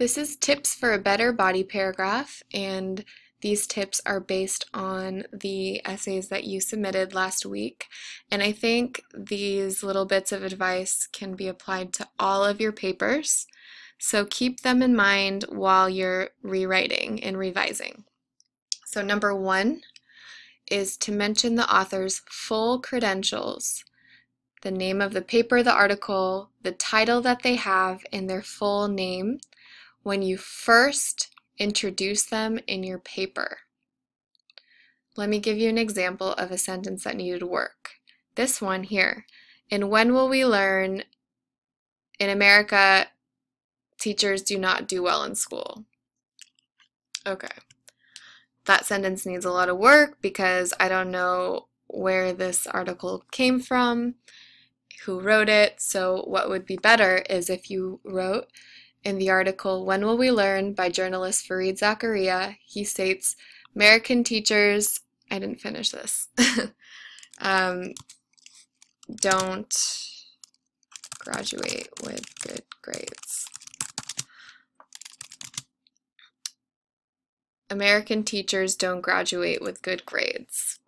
This is tips for a better body paragraph, and these tips are based on the essays that you submitted last week. And I think these little bits of advice can be applied to all of your papers. So keep them in mind while you're rewriting and revising. So number 1 is to mention the author's full credentials, the name of the paper, the article, the title that they have, and their full name when you first introduce them in your paper. Let me give you an example of a sentence that needed work. This one here. And when will we learn in America teachers do not do well in school? Okay. That sentence needs a lot of work because I don't know where this article came from, who wrote it. So what would be better is if you wrote in the article, When Will We Learn by journalist Fareed Zakaria, he states, American teachers, I didn't finish this, don't graduate with good grades. American teachers don't graduate with good grades.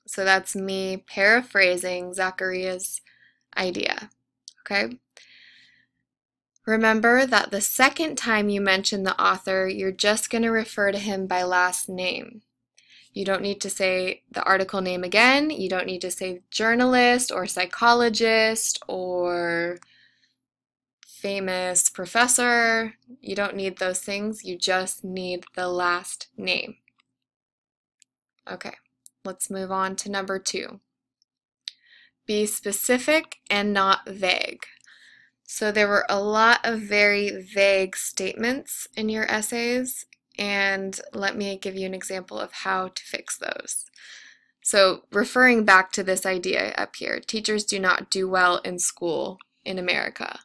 So that's me paraphrasing Zakaria's idea, okay? Remember that the second time you mention the author, you're just going to refer to him by last name. You don't need to say the article name again. You don't need to say journalist or psychologist or famous professor. You don't need those things. You just need the last name. Okay, let's move on to number 2. Be specific and not vague. So there were a lot of very vague statements in your essays, and let me give you an example of how to fix those. So referring back to this idea up here, teachers do not do well in school in America.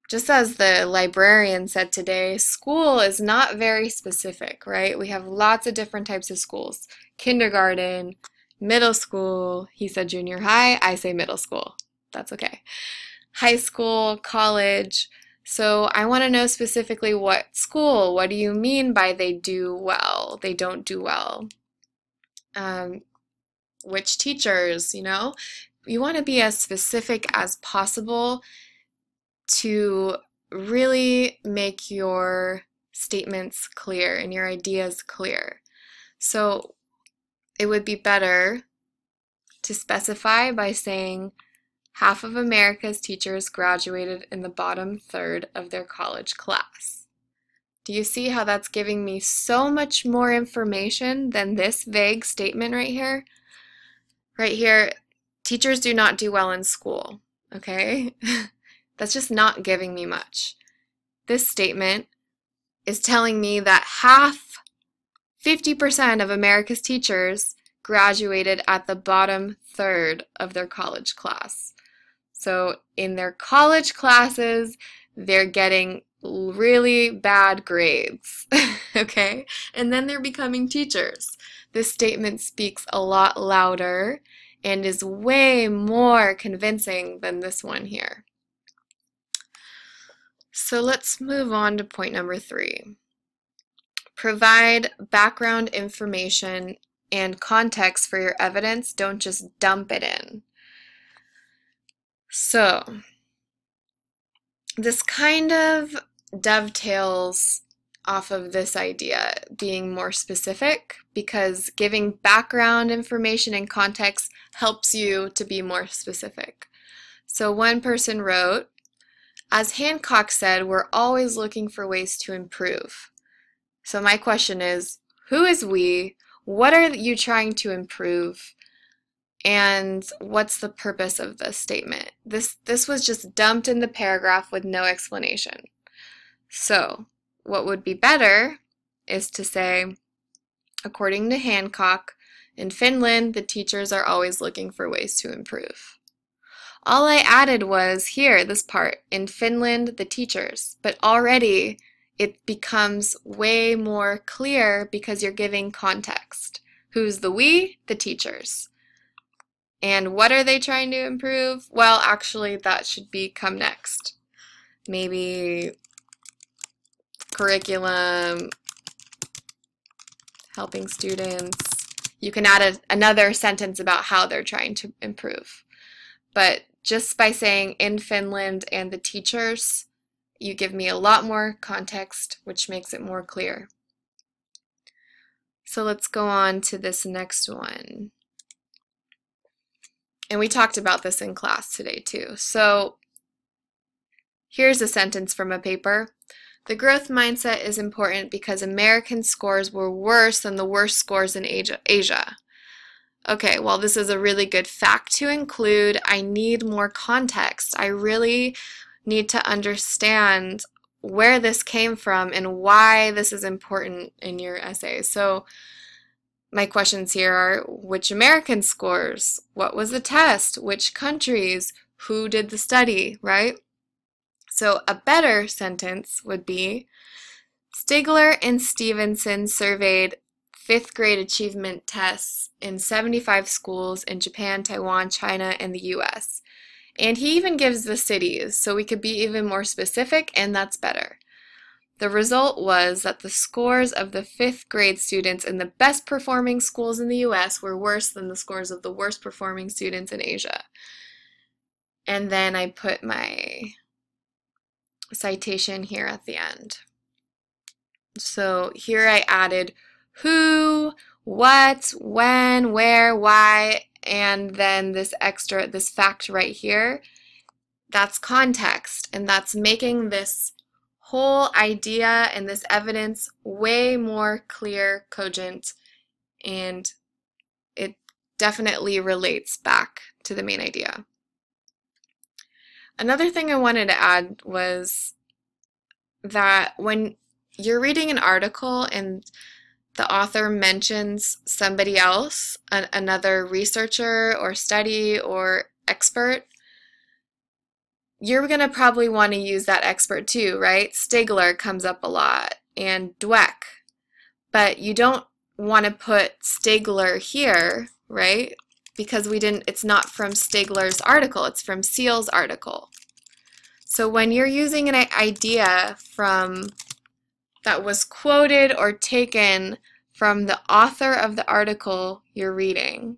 Just as the librarian said today, school is not very specific, right? We have lots of different types of schools. Kindergarten, middle school, he said junior high, I say middle school. That's okay. High school, college. So I want to know specifically what school. What do you mean by they do well, they don't do well? Which teachers, you know? You want to be as specific as possible to really make your statements clear and your ideas clear. So it would be better to specify by saying half of America's teachers graduated in the bottom third of their college class. Do you see how that's giving me so much more information than this vague statement right here? Right here, teachers do not do well in school, okay? That's just not giving me much. This statement is telling me that 50% of America's teachers graduated at the bottom third of their college class. So in their college classes, they're getting really bad grades, okay? And then they're becoming teachers. This statement speaks a lot louder and is way more convincing than this one here. So let's move on to point number 3. Provide background information and context for your evidence. Don't just dump it in. So this kind of dovetails off of this idea, being more specific, because giving background information and context helps you to be more specific. So one person wrote, as Hancock said, we're always looking for ways to improve. So my question is, who is we? What are you trying to improve? And what's the purpose of this statement? This was just dumped in the paragraph with no explanation. So what would be better is to say, according to Hancock, in Finland, the teachers are always looking for ways to improve. All I added was here, this part, in Finland, the teachers, but already it becomes way more clear because you're giving context. Who's the we? The teachers. And what are they trying to improve? Well, actually, that should come next. Maybe curriculum, helping students. You can add another sentence about how they're trying to improve. But just by saying in Finland and the teachers, you give me a lot more context, which makes it more clear. So let's go on to this next one. And we talked about this in class today too. So here's a sentence from a paper. The growth mindset is important because American scores were worse than the worst scores in Asia. Okay, well, this is a really good fact to include. I need more context. I really need to understand where this came from and why this is important in your essay. So my questions here are, which American scores? What was the test? Which countries? Who did the study, right? So a better sentence would be, Stigler and Stevenson surveyed 5th grade achievement tests in 75 schools in Japan, Taiwan, China, and the US. And he even gives the cities, so we could be even more specific, and that's better. The result was that the scores of the 5th grade students in the best performing schools in the US were worse than the scores of the worst performing students in Asia. And then I put my citation here at the end. So here I added who, what, when, where, why, and then this fact right here, that's context, and that's making this whole idea and this evidence way more clear, cogent, and it definitely relates back to the main idea. Another thing I wanted to add was that when you're reading an article and the author mentions somebody else, another researcher or study or expert, you're going to probably want to use that expert too, right? Stigler comes up a lot, and Dweck. But you don't want to put Stigler here, right? Because it's not from Stigler's article, it's from Seal's article. So when you're using an idea that was quoted or taken from the author of the article you're reading,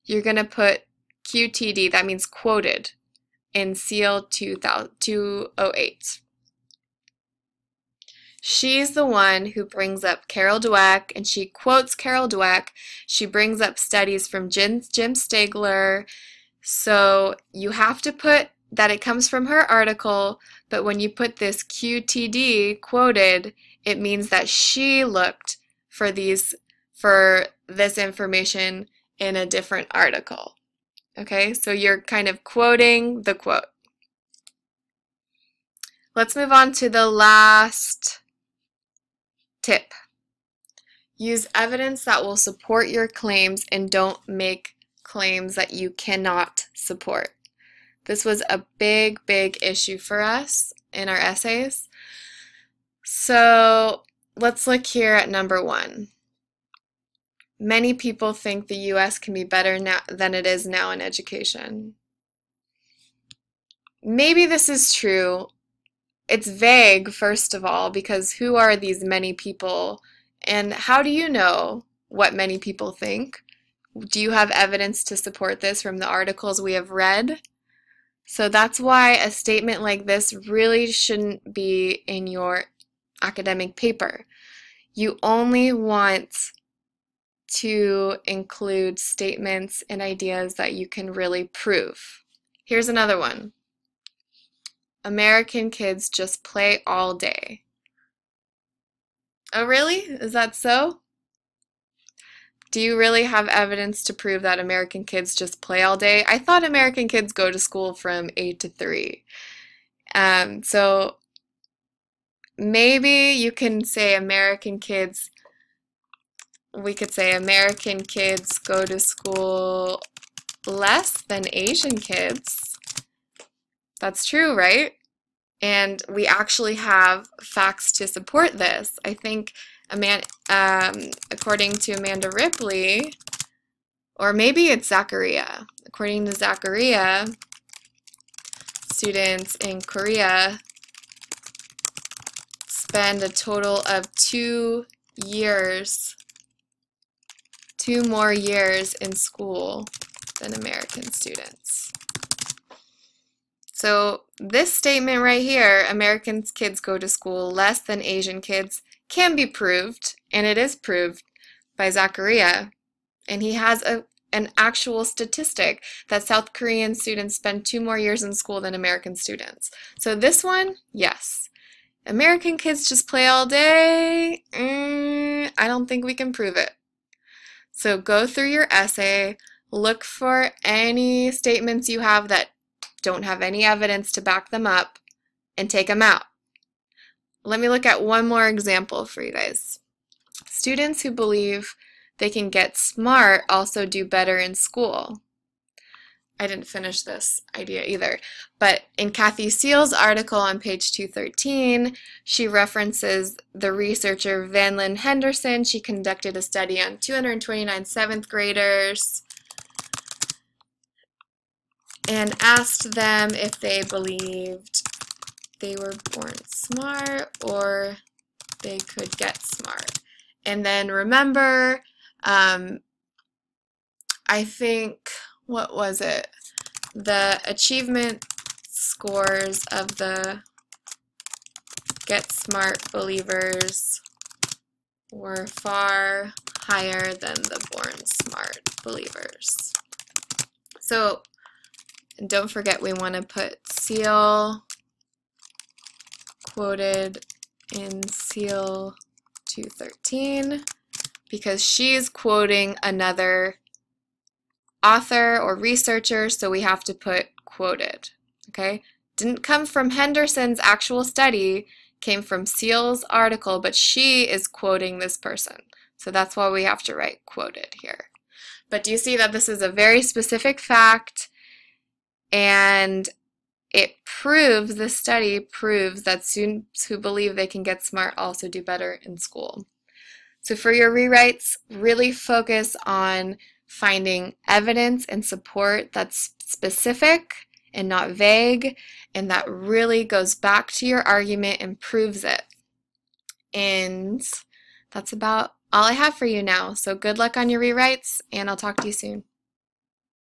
you're going to put QTD, that means quoted, in Seal 208. She's the one who brings up Carol Dweck, and she quotes Carol Dweck. She brings up studies from Jim Stigler. So you have to put that it comes from her article, but when you put this QTD, quoted, it means that she looked for this information in a different article. Okay, so you're kind of quoting the quote. Let's move on to the last tip. Use evidence that will support your claims and don't make claims that you cannot support. This was a big, big issue for us in our essays. So let's look here at number 1. Many people think the U.S. can be better now than it is now in education. Maybe this is true. It's vague, first of all, because who are these many people? And how do you know what many people think? Do you have evidence to support this from the articles we have read? So that's why a statement like this really shouldn't be in your academic paper. You only want to include statements and ideas that you can really prove. Here's another one. American kids just play all day. Oh, really? Is that so? Do you really have evidence to prove that American kids just play all day? I thought American kids go to school from 8 to 3. So maybe you can say American kids, we could say American kids go to school less than Asian kids. That's true, right? And we actually have facts to support this. I think according to Amanda Ripley, or maybe it's Zachariah. According to Zachariah, students in Korea spend a total of 2 more years in school than American students. So this statement right here, American kids go to school less than Asian kids, can be proved, and it is proved by Zachariah. And he has an actual statistic that South Korean students spend 2 more years in school than American students. So this one, yes. American kids just play all day. I don't think we can prove it. So go through your essay, look for any statements you have that don't have any evidence to back them up, and take them out. Let me look at one more example for you guys. Students who believe they can get smart also do better in school. I didn't finish this idea either, but in Kathy Seal's article on page 213, she references the researcher Van Lynn Henderson. She conducted a study on 229 7th graders and asked them if they believed they were born smart or they could get smart. And then remember, I think, what was it? The achievement scores of the Get Smart believers were far higher than the Born Smart believers. So don't forget, we want to put Seal quoted in Seal 213 because she's quoting another author or researcher, so we have to put quoted, okay? Didn't come from Henderson's actual study, came from Seal's article, but she is quoting this person. So that's why we have to write quoted here. But do you see that this is a very specific fact, and it proves, this study proves that students who believe they can get smart also do better in school. So for your rewrites, really focus on finding evidence and support that's specific and not vague, and that really goes back to your argument and proves it. And that's about all I have for you now. So good luck on your rewrites, and I'll talk to you soon.